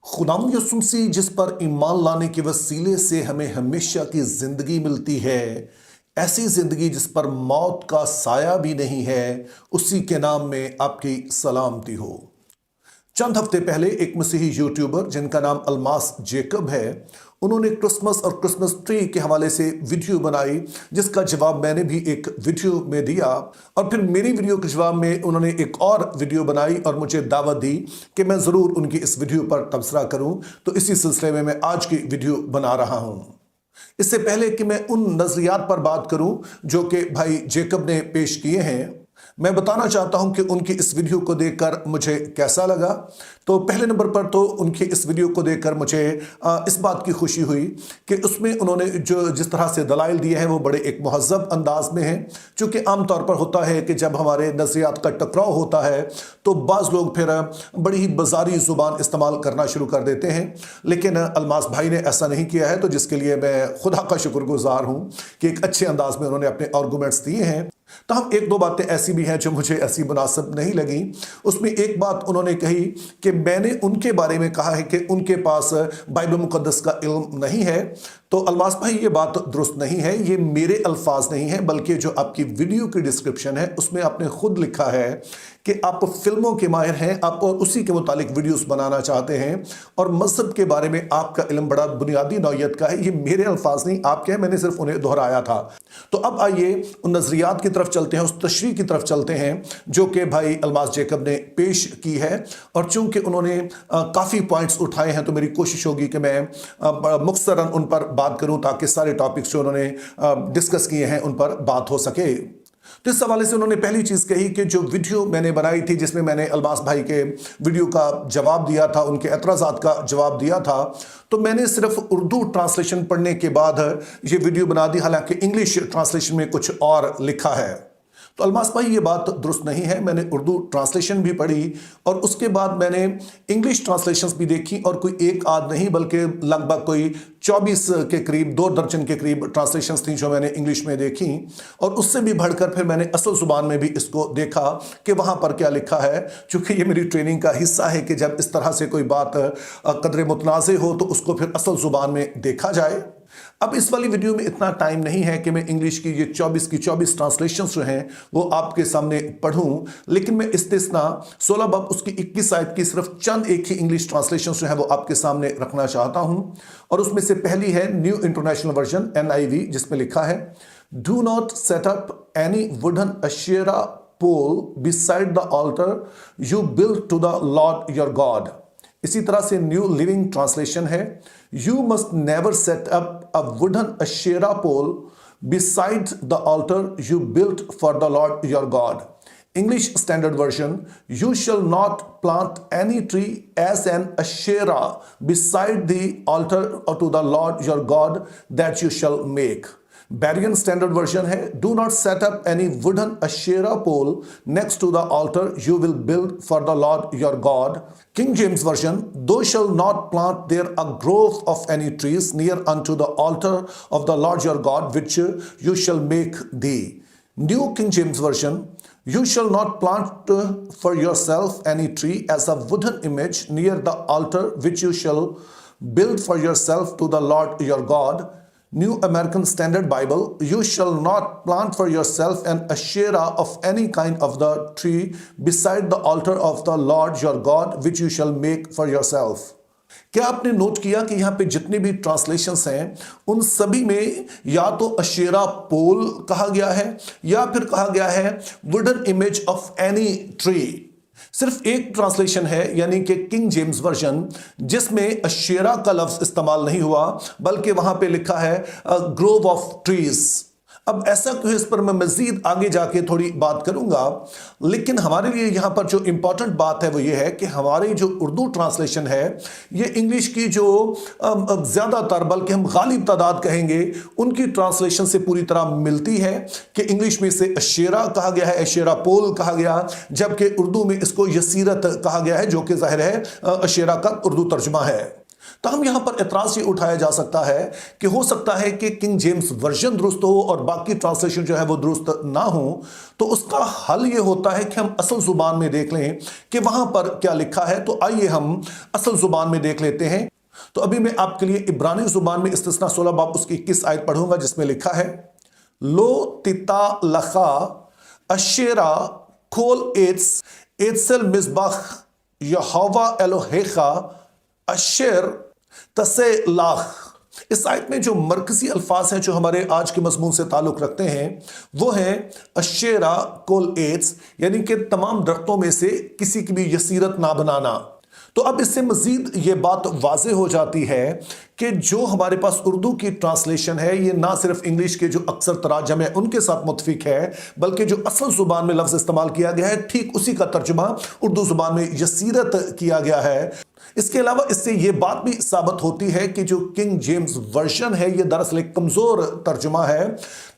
खुदावंद यसु मसीह जिस पर ईमान लाने के वसीले से हमें हमेशा की जिंदगी मिलती है, ऐसी जिंदगी जिस पर मौत का साया भी नहीं है, उसी के नाम में आपकी सलामती हो। चंद हफ्ते पहले एक मसीही यूट्यूबर जिनका नाम अलमास जेकब है, उन्होंने क्रिसमस और क्रिसमस ट्री के हवाले से वीडियो बनाई, जिसका जवाब मैंने भी एक वीडियो में दिया। और फिर मेरी वीडियो के जवाब में उन्होंने एक और वीडियो बनाई और मुझे दावत दी कि मैं ज़रूर उनकी इस वीडियो पर तबसरा करूं। तो इसी सिलसिले में मैं आज की वीडियो बना रहा हूं। इससे पहले कि मैं उन नज़रियात पर बात करूं जो कि भाई जेकब ने पेश किए हैं, मैं बताना चाहता हूं कि उनकी इस वीडियो को देखकर मुझे कैसा लगा। तो पहले नंबर पर तो उनकी इस वीडियो को देखकर मुझे इस बात की खुशी हुई कि उसमें उन्होंने जिस तरह से दलाइल दिए हैं वो बड़े एक महज़ब अंदाज में हैं। चूँकि आमतौर पर होता है कि जब हमारे नज़रियात का टकराव होता है तो बाज़ लोग फिर बड़ी ही बाजारी ज़ुबान इस्तेमाल करना शुरू कर देते हैं, लेकिन अलमास भाई ने ऐसा नहीं किया है, तो जिसके लिए मैं खुदा का शुक्रगुजार हूँ कि एक अच्छे अंदाज में उन्होंने अपने आर्गूमेंट्स दिए हैं। तो हम एक दो बातें ऐसी भी हैं जो मुझे ऐसी मुनासिब नहीं लगी। उसमें एक बात उन्होंने कही कि मैंने उनके बारे में कहा है कि उनके पास बाइबल मुक़द्दस का इल्म नहीं है। तो अलमास भाई, ये बात दुरुस्त नहीं है, ये मेरे अल्फाज नहीं है, बल्कि जो आपकी वीडियो की डिस्क्रिप्शन है उसमें आपने खुद लिखा है कि आप फिल्मों के माहिर हैं, आप और उसी के मुतालिक वीडियोस बनाना चाहते हैं और मज़हब के बारे में आपका इल्म बड़ा बुनियादी नौइयत का है। ये मेरे अल्फाज नहीं आपके हैं, मैंने सिर्फ उन्हें दोहराया था। तो अब आइए उन नज़रियात की तरफ चलते हैं, उस तशरीह की तरफ चलते हैं जो कि भाई अलमास जेकब ने पेश की है। और चूंकि उन्होंने काफ़ी पॉइंट्स उठाए हैं तो मेरी कोशिश होगी कि मैं मुख्तसरन उन पर बात करूं ताकि सारे टॉपिक्स जो उन्होंने डिस्कस किए हैं उन पर बात हो सके। तो इस हवाले से उन्होंने पहली चीज़ कही कि जो वीडियो मैंने बनाई थी जिसमें मैंने अलमास भाई के वीडियो का जवाब दिया था, उनके एतराज़ात का जवाब दिया था, तो मैंने सिर्फ उर्दू ट्रांसलेशन पढ़ने के बाद ये वीडियो बना दी, हालांकि इंग्लिश ट्रांसलेशन में कुछ और लिखा है। तो अलमास भाई, ये बात दुरुस्त नहीं है। मैंने उर्दू ट्रांसलेशन भी पढ़ी और उसके बाद मैंने इंग्लिश ट्रांसलेशंस भी देखी, और कोई एक आध नहीं बल्कि लगभग कोई 24 के करीब, 2 दर्जन के करीब ट्रांसलेशंस थी जो मैंने इंग्लिश में देखी। और उससे भी बढ़कर फिर मैंने असल ज़ुबान में भी इसको देखा कि वहाँ पर क्या लिखा है, चूँकि ये मेरी ट्रेनिंग का हिस्सा है कि जब इस तरह से कोई बात कदरे मुतनाज़े हो तो उसको फिर असल ज़ुबान में देखा जाए। अब इस वाली वीडियो में इतना टाइम नहीं है कि मैं इंग्लिश की ये 24 की 24 ट्रांसलेशंस जो हैं वो आपके सामने पढ़ूं, लेकिन मैं इस्तिस्ना 16 बाब उसकी 21 आयत की सिर्फ चंद एक ही इंग्लिश ट्रांसलेशंस जो है वो आपके सामने रखना चाहता हूं। और उसमें से पहली है न्यू इंटरनेशनल वर्जन NIV, जिसमें लिखा है, do not set up any wooden Asherah pole beside the altar you build to the Lord your God. इसी तरह से न्यू लिविंग ट्रांसलेशन है, you must never set up a wooden Asherah pole beside the altar you built for the Lord your God. English Standard Version, you shall not plant any tree as an Asherah beside the altar to the Lord your God that you shall make. Berean standard version है, do not set up any wooden Asherah pole next to the altar you will build for the Lord your God. King James version, thou shalt not plant there a grove of any trees near unto the altar of the Lord your God which you shall make thee. New King James version, you shall not plant for yourself any tree as a wooden image near the altar which you shall build for yourself to the Lord your God. New American Standard Bible, you shall not plant for yourself an Asherah of any kind of the tree beside the altar of the Lord your God which you shall make for yourself. क्या आपने note किया कि यहाँ पे जितने भी translations हैं उन सभी में या तो अशेरा पोल कहा गया है या फिर कहा गया है wooden image of any tree. सिर्फ एक ट्रांसलेशन है यानी कि किंग जेम्स वर्जन जिसमें अशेरा का लफ्ज इस्तेमाल नहीं हुआ, बल्कि वहां पे लिखा है ग्रोव ऑफ ट्रीज। अब ऐसा क्यों, इस पर मैं मजीद आगे जाके थोड़ी बात करूंगा, लेकिन हमारे लिए यहाँ पर जो इंपॉर्टेंट बात है वो ये है कि हमारी जो उर्दू ट्रांसलेशन है ये इंग्लिश की जो ज़्यादातर, बल्कि हम गालिब तादाद कहेंगे, उनकी ट्रांसलेशन से पूरी तरह मिलती है कि इंग्लिश में से अशेरा कहा गया है, अशेरा पोल कहा गया, जबकि उर्दू में इसको यसीरत कहा गया है, जो कि ज़ाहिर है अशेरा का उर्दू तर्जुमा है। तहम यहां पर एतराज ये उठाया जा सकता है कि हो सकता है कि किंग जेम्स वर्जन दुरुस्त हो और बाकी ट्रांसलेशन जो है वो दुरुस्त ना हो। तो उसका हल ये होता है कि हम असल जुबान में देख लें कि वहां पर क्या लिखा है। तो आइए हम असल जुबान में देख लेते हैं। तो अभी मैं आपके लिए इब्रानी जुबान में इस्तिस्ना 16 बाब उसकी 21 आयत पढ़ूंगा, जिसमें लिखा है, लो तिता लखा अशेरा खोल एत्सल मिसबाख यहोवा एलोहेखा अशेर तसे लाख। इस आयत में जो मरकजी अल्फाज हैं जो हमारे आज के मजमून से ताल्लुक रखते हैं वो है अशेरा कोल एट्स, यानी कि तमाम दरख्तों में से किसी की भी यसीरत ना बनाना। तो अब इससे मजीद ये बात वाज़ेह हो जाती है कि जो हमारे पास उर्दू की ट्रांसलेशन है ये ना सिर्फ इंग्लिश के जो अक्सर तराजम है उनके साथ मुतफिक है, बल्कि जो असल जुबान में लफ्ज़ इस्तेमाल किया गया है ठीक उसी का तर्जुमा उर्दू जुबान में यसीरत किया गया है। इसके अलावा इससे यह बात भी साबित होती है कि जो किंग जेम्स वर्जन है ये दरअसल एक कमजोर तर्जुमा है।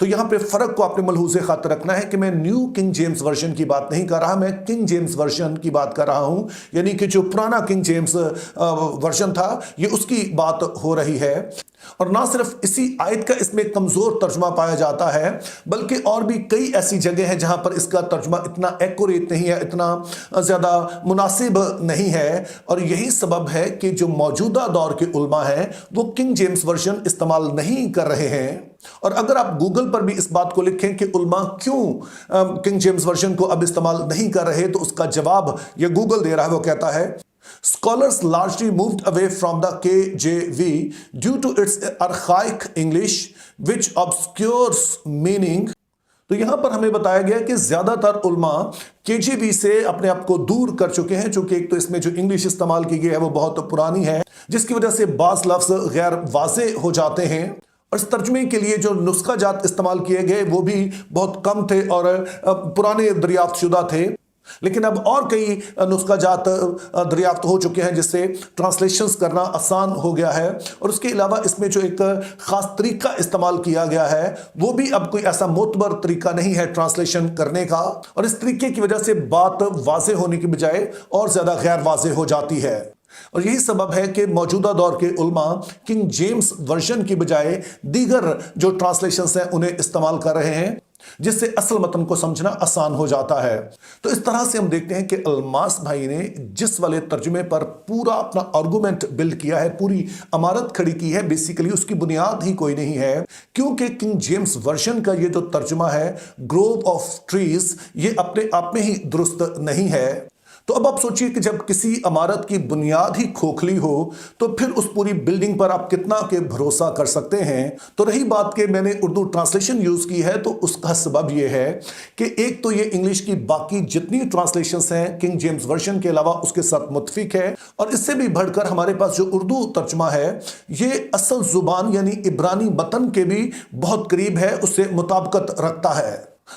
तो यहां पे फर्क को आपने मलहूज़े खातिर रखना है कि मैं न्यू किंग जेम्स वर्जन की बात नहीं कर रहा, मैं किंग जेम्स वर्जन की बात कर रहा हूं, यानी कि जो पुराना किंग जेम्स वर्जन था ये उसकी बात हो रही है। और ना सिर्फ इसी आयत का इसमें कमजोर तर्जुमा पाया जाता है, बल्कि और भी कई ऐसी जगह हैं जहां पर इसका तर्जुमा इतना एक्यूरेट नहीं है, इतना ज्यादा मुनासिब नहीं है। और यही सबब है कि जो मौजूदा दौर के उलमा हैं वो किंग जेम्स वर्जन इस्तेमाल नहीं कर रहे हैं। और अगर आप गूगल पर भी इस बात को लिखें कि उलमा क्यों किंग जेम्स वर्जन को अब इस्तेमाल नहीं कर रहे, तो उसका जवाब ये गूगल दे रहा है। वो कहता है, Scholars largely moved away from the KJV due to its archaic English, which obscures meaning. तो यहां पर हमें बताया गया कि ज्यादातर उलमा KJV से अपने आप को दूर कर चुके हैं, चूंकि एक तो इसमें जो इंग्लिश इस्तेमाल की गई है वो बहुत पुरानी है, जिसकी वजह से बाज लफ्ज गैर वाज़ेह हो जाते हैं। और इस तर्जुमे के लिए जो नुस्खा जात इस्तेमाल किए गए वो भी बहुत कम थे और पुराने दरियाफ्त शुदा थे। लेकिन अब और कई नुस्खा जात दरियाफ्त हो चुके हैं जिससे ट्रांसलेशंस करना आसान हो गया है। और उसके अलावा इसमें जो एक खास तरीका इस्तेमाल किया गया है वो भी अब कोई ऐसा मोतबर तरीका नहीं है ट्रांसलेशन करने का। और इस तरीके की वजह से बात वाज़ेह होने की बजाय और ज्यादा गैर वाज़ेह हो जाती है। और यही सबब है कि मौजूदा दौर के उलमा किंग जेम्स वर्जन की बजाय दीगर जो ट्रांसलेशंस हैं उन्हें इस्तेमाल कर रहे हैं, जिससे असल मतन को समझना आसान हो जाता है। तो इस तरह से हम देखते हैं कि अलमास भाई ने जिस वाले तर्जुमे पर पूरा अपना आर्गुमेंट बिल्ड किया है, पूरी इमारत खड़ी की है, बेसिकली उसकी बुनियाद ही कोई नहीं है, क्योंकि किंग जेम्स वर्जन का ये जो तर्जुमा है ग्रोव ऑफ ट्रीज, ये अपने आप में ही दुरुस्त नहीं है। तो अब आप सोचिए कि जब किसी इमारत की बुनियाद ही खोखली हो तो फिर उस पूरी बिल्डिंग पर आप कितना के भरोसा कर सकते हैं। तो रही बात कि मैंने उर्दू ट्रांसलेशन यूज की है, तो उसका सबब यह है कि एक तो ये इंग्लिश की बाकी जितनी ट्रांसलेशंस हैं किंग जेम्स वर्जन के अलावा उसके साथ मुत्फिक है, और इससे भी बढ़कर हमारे पास जो उर्दू तर्जुमा है ये असल जुबान यानी इब्रानी मतन के भी बहुत करीब है, उससे मुताबिकत रखता है।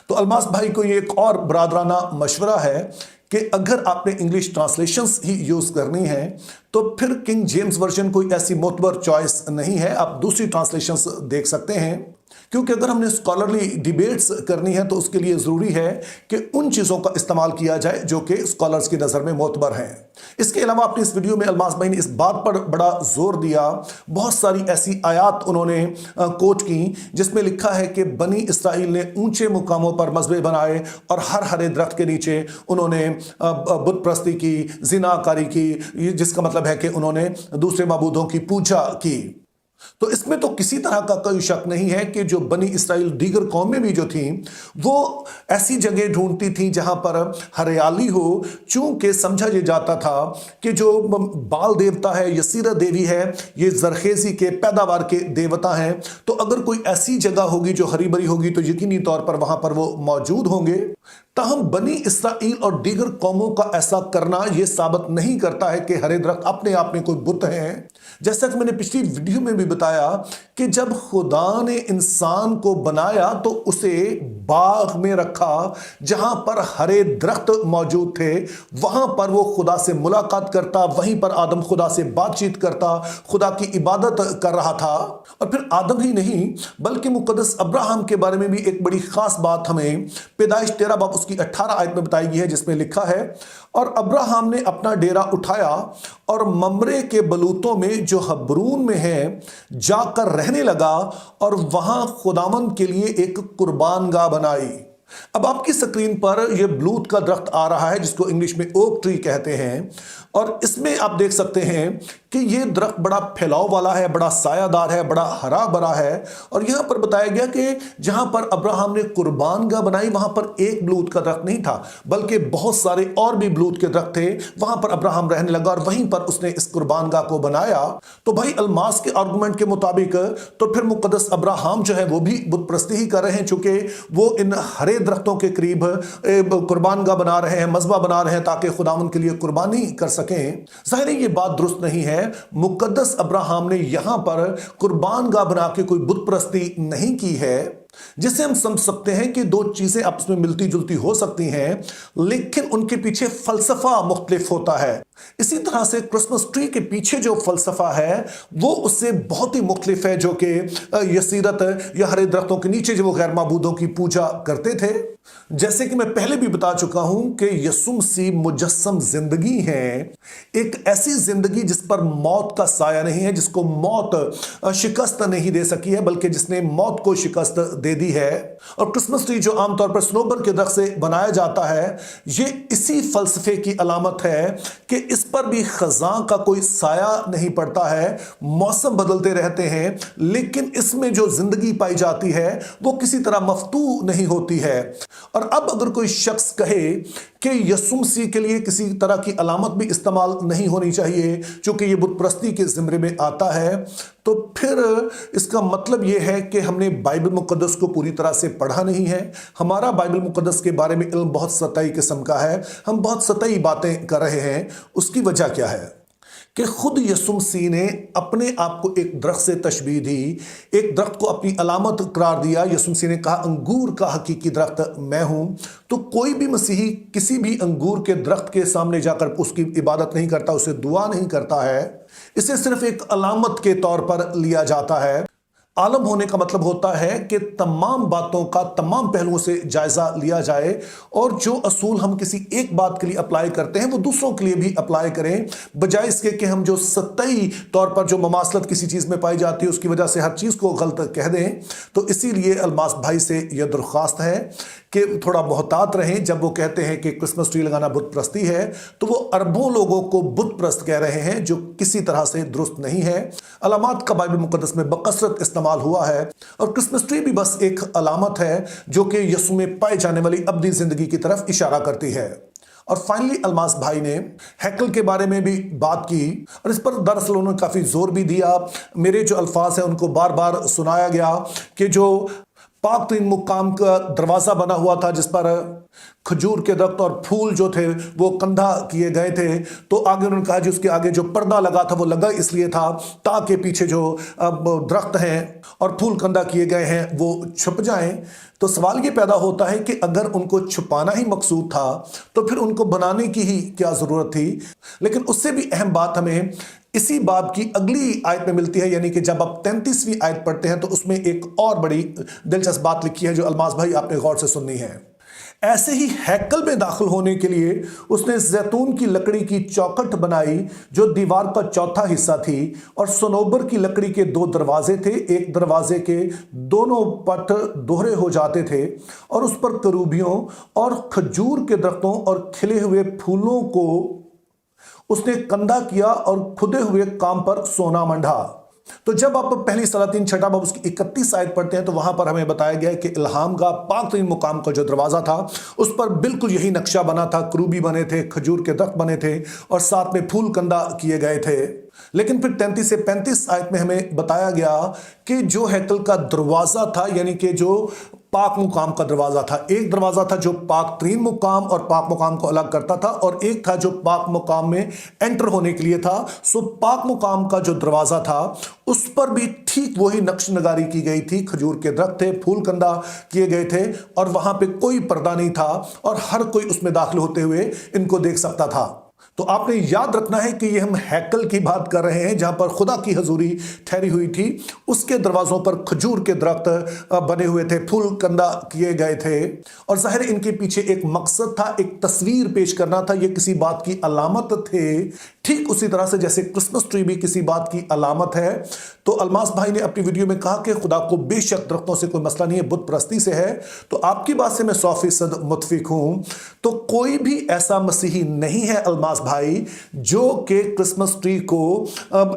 तो अलमास भाई को ये एक और बरादराना मशवरा है कि अगर आपने इंग्लिश ट्रांसलेशंस ही यूज करनी है तो फिर किंग जेम्स वर्जन कोई ऐसी मोतबर चॉइस नहीं है, आप दूसरी ट्रांसलेशंस देख सकते हैं। क्योंकि अगर हमने स्कॉलरली डिबेट्स करनी है तो उसके लिए ज़रूरी है कि उन चीज़ों का इस्तेमाल किया जाए जो कि स्कॉलर्स की नज़र में मोतबर हैं। इसके अलावा अपने इस वीडियो में अलमास भाई ने इस बात पर बड़ा जोर दिया, बहुत सारी ऐसी आयात उन्होंने कोट की जिसमें लिखा है कि बनी इसराइल ने ऊंचे मुकामों पर मज़बे बनाए और हर हरे दरख्त के नीचे उन्होंने बुत परस्ती की, जिनाकारी की, जिसका मतलब है कि उन्होंने दूसरे माबूदों की पूजा की। तो इसमें तो किसी तरह का कोई शक नहीं है कि जो बनी इसराइल दीगर कौमें भी जो थीं वो ऐसी जगह ढूंढती थीं जहां पर हरियाली हो, चूंकि समझा ये जाता था कि जो बाल देवता है, यसीरा देवी है, ये जरखेजी के पैदावार के देवता हैं। तो अगर कोई ऐसी जगह होगी जो हरी भरी होगी तो यकीनी तौर पर वहां पर वो मौजूद होंगे। ताहम बनी इसराइल और दीगर कौमों का ऐसा करना यह साबित नहीं करता है कि हरे दरख्त अपने आप में कोई बुत हैं। जैसा कि मैंने पिछली वीडियो में भी बताया कि जब खुदा ने इंसान को बनाया तो उसे बाग में रखा जहां पर हरे दरख्त मौजूद थे, वहां पर वो खुदा से मुलाकात करता, वहीं पर आदम खुदा से बातचीत करता, खुदा की इबादत कर रहा था। और फिर आदम ही नहीं बल्कि मुकद्दस अब्राहम के बारे में भी एक बड़ी खास बात हमें पैदाइश 13 बाब उसकी 18 आयत में बताई गई है, जिसमें लिखा है, और अब्राहम ने अपना डेरा उठाया और ममरे के बलूतों में जो हब्रून में है जाकर रहने लगा और वहां खुदावंद के लिए एक कुर्बानगाह बनाई। अब आपकी स्क्रीन पर यह बलूत का दरख्त आ रहा है, जिसको इंग्लिश में ओक ट्री कहते हैं, और इसमें आप देख सकते हैं कि यह दरख्त बड़ा फैलाव वाला है, बड़ा सायादार है, बड़ा हरा भरा है। और यहां पर बताया गया कि जहां पर अब्राहम ने कुर्बानगाह बनाई वहां पर एक बलूत का दरख्त नहीं था, बल्कि बहुत सारे और भी बलूत के दरख्त थे। वहां पर अब्राहम रहने लगा और वहीं पर उसने इस कुर्बानगाह को बनाया। तो भाई अल्मास के आर्गुमेंट के मुताबिक तो फिर मुकद्दस अब्राहम जो है वो भी बुत परस्ती ही कर रहे हैं, चूंकि वो इन हरे दरख्तों के करीब कुर्बानगाह बना रहे हैं, मज़बा बना रहे हैं, ताकि खुदावंद के लिए कुर्बानी कर सकें। जाहिर है ये बात दुरुस्त नहीं है। मुकद्दस अब्राहम ने यहां पर कुर्बानगाह बना के कोई बुत परस्ती नहीं की है, जिससे हम समझ सकते हैं कि दो चीजें आपस में मिलती जुलती हो सकती हैं, लेकिन उनके पीछे फलसफा मुख्तलिफ होता है। इसी तरह से क्रिसमस ट्री के पीछे जो फलसफा है वो उससे बहुत ही मुख्तलिफ है, जो कि यसीरत या हरे दरख्तों के नीचे जो वो गैर माबूदों की पूजा करते थे। जैसे कि मैं पहले भी बता चुका हूं कि यीशु मसीह मुजस्सम जिंदगी है, एक ऐसी जिंदगी जिस पर मौत का साया नहीं है, जिसको मौत शिकस्त नहीं दे सकी है, बल्कि जिसने मौत को शिकस्त दे दी है। और क्रिसमस ट्री जो आमतौर पर सनोबर के दरख्त से बनाया जाता है, ये इसी फलसफे की अलामत है कि इस पर भी खजां का कोई साया नहीं पड़ता है, मौसम बदलते रहते हैं, लेकिन इसमें जो जिंदगी पाई जाती है वो किसी तरह मफ्तू नहीं होती है। और अब अगर कोई शख्स कहे कि यीशु मसीह के लिए किसी तरह की अलामत भी इस्तेमाल नहीं होनी चाहिए क्योंकि ये बुत परस्ती के ज़िम्रे में आता है, तो फिर इसका मतलब यह है कि हमने बाइबल मुक़द्दस को पूरी तरह से पढ़ा नहीं है। हमारा बाइबल मुक़द्दस के बारे में इल्म बहुत सतही किस्म का है, हम बहुत सतही बातें कर रहे हैं। उसकी वजह क्या है कि खुद यीशु मसीह ने अपने आप को एक दरख्त से तशबीह दी, एक दरख्त को अपनी अलामत करार दिया। यीशु मसीह ने कहा अंगूर का हकीकी दरख्त मैं हूं। तो कोई भी मसीही किसी भी अंगूर के दरख्त के सामने जाकर उसकी इबादत नहीं करता, उसे दुआ नहीं करता है, इसे सिर्फ एक अलामत के तौर पर लिया जाता है। आलम होने का मतलब होता है कि तमाम बातों का तमाम पहलुओं से जायजा लिया जाए और जो असूल हम किसी एक बात के लिए अप्लाई करते हैं वो दूसरों के लिए भी अप्लाई करें, बजाय इसके कि हम जो सतही तौर पर जो ममासलत किसी चीज़ में पाई जाती है उसकी वजह से हर चीज़ को गलत कह दें। तो इसीलिए अल्मास भाई से यह दरख्वास्त है कि थोड़ा मोहतात रहें। जब वो कहते हैं कि क्रिसमस ट्री लगाना बुत परस्ती है, तो वो अरबों लोगों को बुत परस्त कह रहे हैं, जो किसी तरह से दुरुस्त नहीं है। अलामत का बाइबल मुक़द्दस में बकसरत इस्तेमाल हुआ है और क्रिसमस ट्री भी बस एक अलामत है जो कि यीशु में पाई जाने वाली अब्दी जिंदगी की तरफ इशारा करती है। और फाइनली अल्मास भाई ने हैकल के बारे में भी बात की और इस पर दरअसल उन्होंने काफ़ी जोर भी दिया। मेरे जो अल्फाज हैं उनको बार बार सुनाया गया कि जो पाक तीन मुकाम का दरवाज़ा बना हुआ था जिस पर खजूर के दरख्त और फूल जो थे वो कंधा किए गए थे, तो आगे उन्होंने कहा जी उसके आगे जो पर्दा लगा था वो लगा इसलिए था ताकि पीछे जो दरख्त हैं और फूल कंधा किए गए हैं वो छुप जाएं। तो सवाल ये पैदा होता है कि अगर उनको छुपाना ही मकसूद था तो फिर उनको बनाने की ही क्या ज़रूरत थी। लेकिन उससे भी अहम बात हमें इसी बाब की अगली आयत में मिलती है, यानी कि जब आप 33वीं आयत पढ़ते हैं तो उसमें एक और बड़ी दिलचस्प बात लिखी है जो अल्मास भाई आपने गौर से सुननी है। ऐसे ही हैकल में दाखिल होने के लिए उसने जैतून की लकड़ी की चौखट बनाई जो दीवार का चौथा हिस्सा थी और सनोबर की लकड़ी के 2 दरवाजे थे। एक दरवाजे के दोनों पट दोहरे हो जाते थे और उस पर करूबियों और खजूर के दरख्तों और खिले हुए फूलों को उसने कंधा किया और खुदे हुए काम पर सोना मंढा। तो जब आप पहली सलातीन छठा बाब उसकी 31 आयत पढ़ते हैं तो वहां पर हमें बताया गया है कि इल्हाम का पाक तरीन मुकाम का जो दरवाजा था उस पर बिल्कुल यही नक्शा बना था, करूबी बने थे, खजूर के दरख्त बने थे और साथ में फूल कंधा किए गए थे। लेकिन फिर 33 से 35 आयत में हमें बताया गया कि जो हैकल का दरवाजा था, यानी कि जो पाक मुकाम का दरवाजा था, एक दरवाजा था जो पाक तरीन मुकाम और पाक मुकाम को अलग करता था और एक था जो पाक मुकाम में एंटर होने के लिए था। सो पाक मुकाम का जो दरवाजा था उस पर भी ठीक वही नक्श नगारी की गई थी, खजूर के दरख्त थे, फूल कंधा किए गए थे और वहां पे कोई पर्दा नहीं था और हर कोई उसमें दाखिल होते हुए इनको देख सकता था। तो आपने याद रखना है कि ये हम हैकल की बात कर रहे हैं, जहां पर खुदा की हजूरी ठहरी हुई थी। उसके दरवाजों पर खजूर के दरख्त बने हुए थे, फूल कंदा किए गए थे, और जाहिर इनके पीछे एक मकसद था, एक तस्वीर पेश करना था, ये किसी बात की अलामत थे। ठीक उसी तरह से जैसे क्रिसमस ट्री भी किसी बात की अलामत है। तो अलमास भाई ने अपनी वीडियो में कहा कि खुदा को बेशक दरख्तों से कोई मसला नहीं है, बुत परस्ती से है। तो आपकी बात से मैं 100% मुत्फिक हूं। तो कोई भी ऐसा मसीही नहीं है अलमास भाई जो कि क्रिसमस ट्री को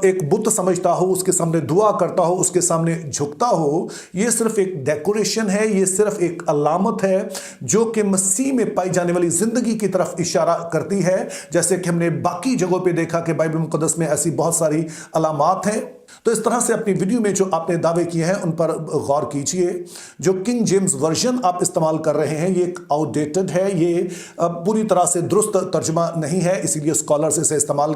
एक बुत समझता हो, उसके सामने दुआ करता हो, उसके सामने झुकता हो। यह सिर्फ एक डेकोरेशन है, यह सिर्फ एक अलामत है जो कि मसीह में पाई जाने वाली जिंदगी की तरफ इशारा करती है। जैसे कि हमने बाकी जगहों पे देखा कि बाइबल मुकद्दस में ऐसी बहुत सारी अलामात हैं। तो इस तरह से अपनी वीडियो में जो आपने दावे किए हैं उन पर गौर कीजिए। जो किंग जेम्स वर्जन आप इस्तेमाल कर रहे हैं, ये आउटडेटेड है, ये पूरी तरह से दुरुस्त तर्जुमा नहीं है, इसीलिए स्कॉलर्स इसे इस्तेमाल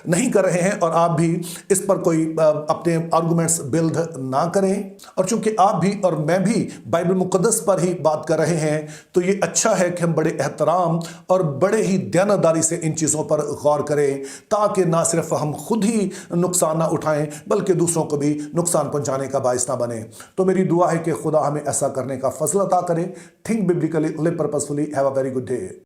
नहीं कर रहे हैं। और आप भी इस पर कोई अपने आर्गुमेंट्स बिल्ड ना करें। और चूंकि आप भी और मैं भी बाइबल मुकद्दस पर ही बात कर रहे हैं, तो ये अच्छा है कि हम बड़े एहतराम और बड़े ही दयानतदारी से इन चीज़ों पर गौर करें, ताकि ना सिर्फ हम खुद ही नुकसान ना उठाएं बल्कि दूसरों को भी नुकसान पहुंचाने का बाइस ना बने। तो मेरी दुआ है कि खुदा हमें ऐसा करने का फजल अता करे। Think biblically, live purposefully, have a very good day.